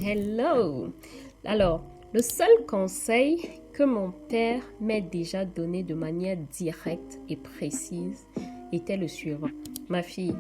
Hello! Alors, le seul conseil que mon père m'ait déjà donné de manière directe et précise était le suivant. Ma fille,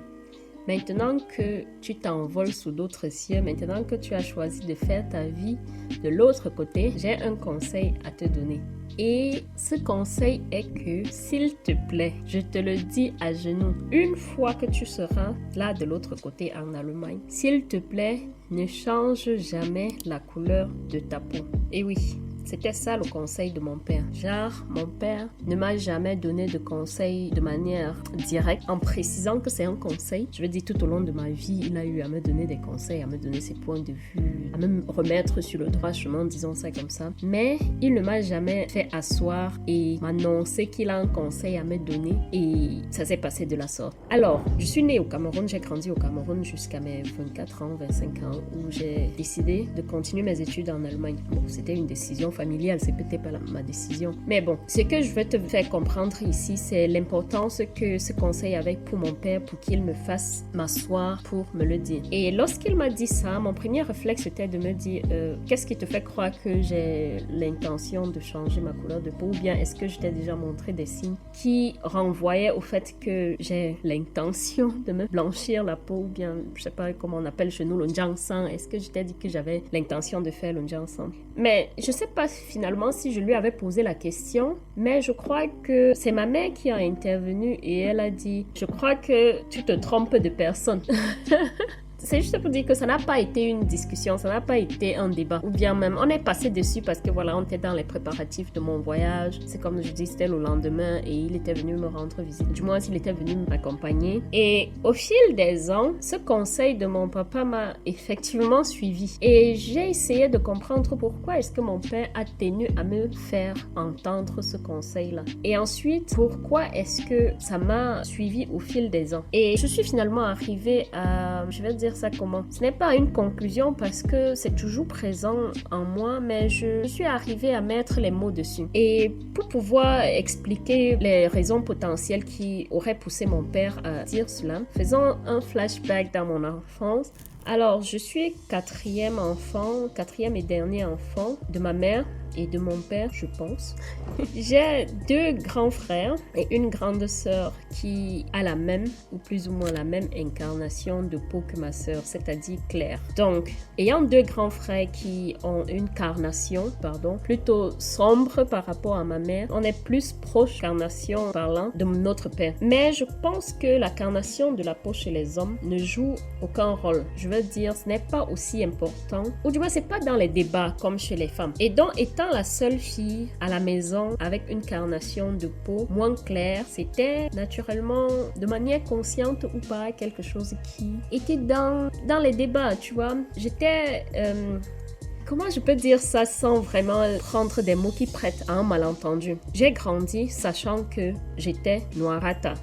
maintenant que tu t'envoles sous d'autres cieux, maintenant que tu as choisi de faire ta vie de l'autre côté, j'ai un conseil à te donner. Et ce conseil est que, s'il te plaît, je te le dis à genoux, une fois que tu seras là de l'autre côté en Allemagne, s'il te plaît, ne change jamais la couleur de ta peau. Et oui, c'était ça le conseil de mon père. Genre, mon père ne m'a jamais donné de conseil de manière directe en précisant que c'est un conseil. Je veux dire, tout au long de ma vie, il a eu à me donner des conseils, à me donner ses points de vue, à me remettre sur le droit chemin, disons ça comme ça. Mais il ne m'a jamais fait asseoir et m'annoncer qu'il a un conseil à me donner et ça s'est passé de la sorte. Alors, je suis née au Cameroun, j'ai grandi au Cameroun jusqu'à mes 24 ans, 25 ans où j'ai décidé de continuer mes études en Allemagne. Bon, c'était une décision familiale, c'est peut-être pas ma décision. Mais bon, ce que je veux te faire comprendre ici, c'est l'importance que ce conseil avait pour mon père pour qu'il me fasse m'asseoir pour me le dire. Et lorsqu'il m'a dit ça, mon premier réflexe était de me dire qu'est-ce qui te fait croire que j'ai l'intention de changer ma couleur de peau ou bien est-ce que je t'ai déjà montré des signes qui renvoyaient au fait que j'ai l'intention de me blanchir la peau ou bien, je sais pas comment on appelle chez nous, le jiangshan. Est-ce que je t'ai dit que j'avais l'intention de faire le jiangshan? Mais je sais pas finalement si je lui avais posé la question, mais je crois que c'est ma mère qui a intervenu et elle a dit « Je crois que tu te trompes de personne. » C'est juste pour dire que ça n'a pas été une discussion, ça n'a pas été un débat. Ou bien même, on est passé dessus parce que voilà, on était dans les préparatifs de mon voyage. C'est comme je dis, c'était le lendemain et il était venu me rendre visite. Du moins, il était venu m'accompagner. Et au fil des ans, ce conseil de mon papa m'a effectivement suivi. Et j'ai essayé de comprendre pourquoi est-ce que mon père a tenu à me faire entendre ce conseil-là. Et ensuite, pourquoi est-ce que ça m'a suivi au fil des ans. Et je suis finalement arrivée à, je vais dire ça comment. Ce n'est pas une conclusion parce que c'est toujours présent en moi, mais je suis arrivée à mettre les mots dessus. Et pour pouvoir expliquer les raisons potentielles qui auraient poussé mon père à dire cela, faisons un flashback dans mon enfance. Alors, je suis quatrième et dernier enfant de ma mère et de mon père, je pense. J'ai 2 grands frères et une grande sœur qui a la même, ou plus ou moins la même incarnation de peau que ma sœur, c'est-à-dire claire. Donc, ayant 2 grands frères qui ont une carnation, plutôt sombre par rapport à ma mère, on est plus proche, carnation parlant, de notre père. Mais je pense que la carnation de la peau chez les hommes ne joue aucun rôle. Je veux dire, ce n'est pas aussi important, ou du moins, c'est pas dans les débats comme chez les femmes. Et donc, étant la seule fille à la maison avec une carnation de peau moins claire, c'était naturellement, de manière consciente ou pas, quelque chose qui était dans les débats, tu vois. J'étais... Comment je peux dire ça sans vraiment prendre des mots qui prêtent à un malentendu? J'ai grandi sachant que j'étais noirata.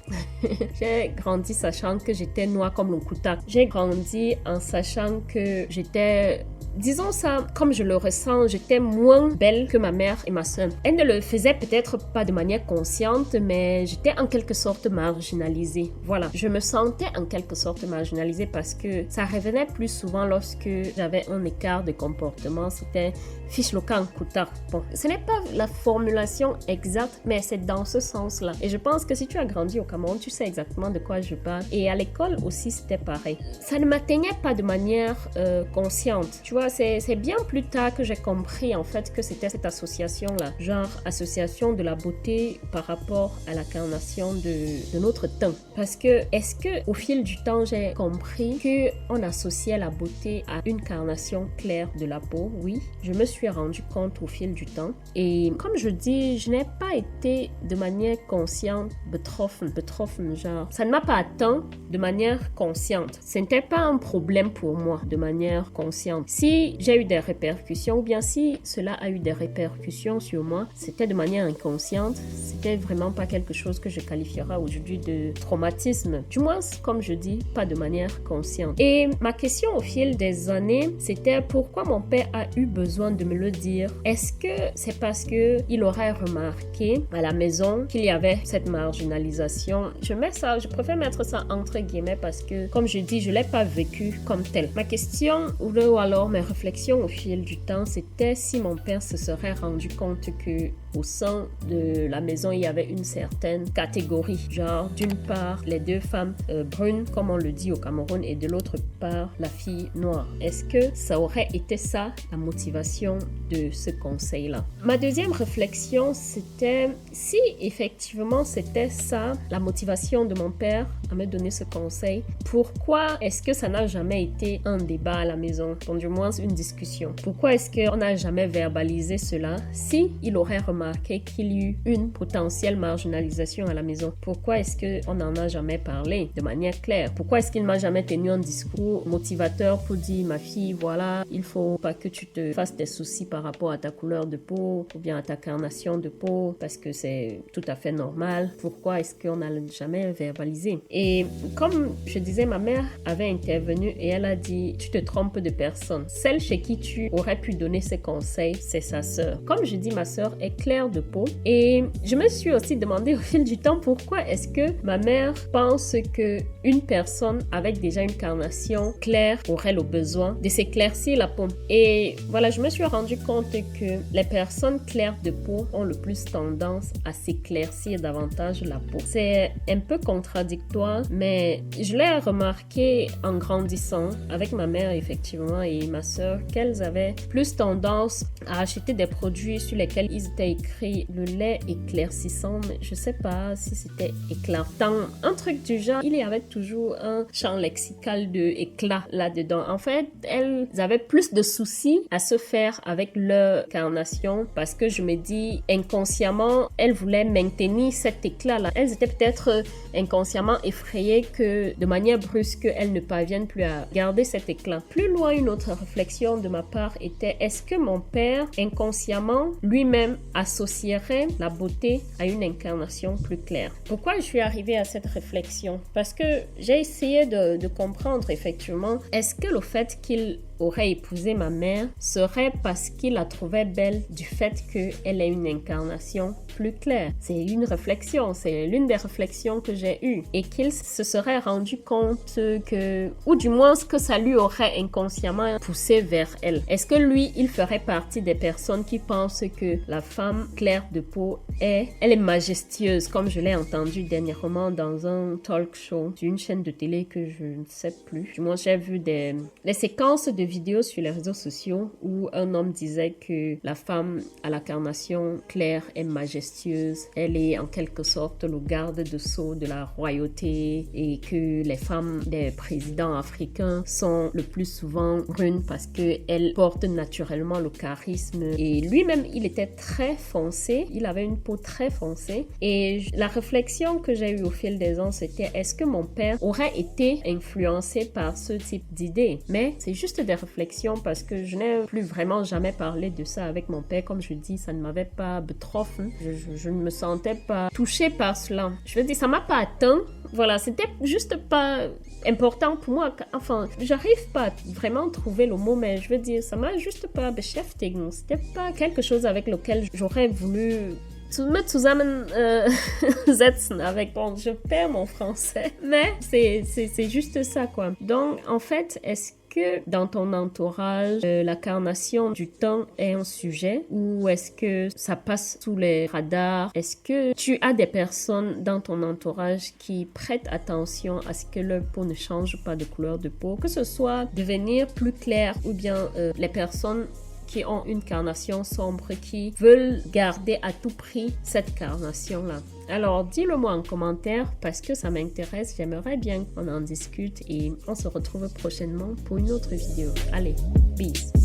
J'ai grandi sachant que j'étais noire comme le kouta. J'ai grandi en sachant que j'étais... Disons ça, comme je le ressens, j'étais moins belle que ma mère et ma sœur. Elle ne le faisait peut-être pas de manière consciente, mais j'étais en quelque sorte marginalisée. Voilà, je me sentais en quelque sorte marginalisée parce que ça revenait plus souvent lorsque j'avais un écart de comportement. C'était fiche locan kouta. Bon, ce n'est pas la formulation exacte, mais c'est dans ce sens-là. Et je pense que si tu as grandi au Cameroun, tu sais exactement de quoi je parle. Et à l'école aussi, c'était pareil. Ça ne m'atteignait pas de manière consciente. Tu vois, c'est bien plus tard que j'ai compris en fait que c'était cette association-là, genre association de la beauté par rapport à la carnation de notre teint. Parce que est-ce que au fil du temps j'ai compris que on associait la beauté à une carnation claire de la peau? Oui, je me suis rendu compte au fil du temps. Et comme je dis, je n'ai pas été de manière consciente betroffen, genre ça ne m'a pas atteint de manière consciente. Ce n'était pas un problème pour moi de manière consciente. Si j'ai eu des répercussions ou bien si cela a eu des répercussions sur moi, c'était de manière inconsciente, c'était vraiment pas quelque chose que je qualifierais aujourd'hui de traumatisme. Du moins, comme je dis, pas de manière consciente. Et ma question au fil des années, c'était pourquoi mon père a eu besoin de me le dire. Est-ce que c'est parce que il aurait remarqué à la maison qu'il y avait cette marginalisation? Je préfère mettre ça entre guillemets parce que, comme je dis, je l'ai pas vécu comme tel. Ma question ou alors mes réflexion au fil du temps, c'était si mon père se serait rendu compte que au sein de la maison, il y avait une certaine catégorie. Genre, d'une part, les deux femmes brunes, comme on le dit au Cameroun, et de l'autre part, la fille noire. Est-ce que ça aurait été ça, la motivation de ce conseil-là? Ma deuxième réflexion, c'était si effectivement c'était ça, la motivation de mon père à me donner ce conseil, pourquoi est-ce que ça n'a jamais été un débat à la maison, ou du moins une discussion? Pourquoi est-ce qu'on n'a jamais verbalisé cela si il aurait remarqué qu'il y eut une potentielle marginalisation à la maison? Pourquoi est-ce qu'on n'en a jamais parlé de manière claire? Pourquoi est-ce qu'il m'a jamais tenu un discours motivateur pour dire, ma fille, voilà, il faut pas que tu te fasses des soucis par rapport à ta couleur de peau ou bien à ta carnation de peau parce que c'est tout à fait normal? Pourquoi est-ce qu'on n'a jamais verbalisé? Et comme je disais, ma mère avait intervenu et elle a dit, tu te trompes de personne. Celle chez qui tu aurais pu donner ces conseils, c'est sa sœur. Comme je dis, ma sœur est claire de peau et je me suis aussi demandé au fil du temps pourquoi est-ce que ma mère pense que une personne avec déjà une carnation claire aurait le besoin de s'éclaircir la peau. Et voilà, je me suis rendu compte que les personnes claires de peau ont le plus tendance à s'éclaircir davantage la peau. C'est un peu contradictoire, mais je l'ai remarqué en grandissant avec ma mère effectivement et ma sœur qu'elles avaient plus tendance à acheter des produits sur lesquels ils étaient écrits le lait éclaircissant, mais je sais pas si c'était éclatant, un truc du genre. Il y avait toujours un champ lexical de éclat là-dedans. En fait, elles avaient plus de soucis à se faire avec leur carnation parce que je me dis inconsciemment, elles voulaient maintenir cet éclat-là. Elles étaient peut-être inconsciemment effrayées que de manière brusque, elles ne parviennent plus à garder cet éclat. Plus loin, une autre réflexion de ma part était, est-ce que mon père inconsciemment lui-même associerait la beauté à une incarnation plus claire? Pourquoi je suis arrivée à cette réflexion? Parce que j'ai essayé de comprendre effectivement, est-ce que le fait qu'il aurait épousé ma mère serait parce qu'il la trouvait belle du fait qu'elle ait une incarnation plus claire? C'est une réflexion, c'est l'une des réflexions que j'ai eues et qu'il se serait rendu compte que, ou du moins que ça lui aurait inconsciemment poussé vers elle. Est-ce que lui, il ferait partie des personnes qui pensent que la femme claire de peau elle est majestueuse, comme je l'ai entendu dernièrement dans un talk show d'une chaîne de télé que je ne sais plus. Du moins, j'ai vu des séquences de vidéos sur les réseaux sociaux où un homme disait que la femme à la carnation claire est majestueuse, elle est en quelque sorte le garde-de-sceau de la royauté et que les femmes des présidents africains sont le plus souvent brunes parce qu'elles portent naturellement le charisme. Et lui-même, il était très foncé, il avait une peau très foncée et la réflexion que j'ai eue au fil des ans, c'était est-ce que mon père aurait été influencé par ce type d'idée? Mais c'est juste des réflexions parce que je n'ai plus vraiment jamais parlé de ça avec mon père. Comme je dis, ça ne m'avait pas betroffen. Je ne me sentais pas touchée par cela. Je veux dire, ça m'a pas atteint. Voilà, c'était juste pas important pour moi. Enfin, j'arrive pas à vraiment trouver le mot, mais je veux dire, ça m'a juste pas beschäftigt. C'était pas quelque chose avec lequel j'aurais voulu mit zusammensetzen avec, bon, je perds mon français, mais c'est juste ça, quoi. Donc, en fait, est-ce que dans ton entourage, la carnation du temps est un sujet ou est-ce que ça passe sous les radars? Est-ce que tu as des personnes dans ton entourage qui prêtent attention à ce que leur peau ne change pas de couleur de peau, que ce soit devenir plus clair ou bien les personnes qui ont une carnation sombre, qui veulent garder à tout prix cette carnation-là? Alors, dis-le-moi en commentaire parce que ça m'intéresse. J'aimerais bien qu'on en discute et on se retrouve prochainement pour une autre vidéo. Allez, peace!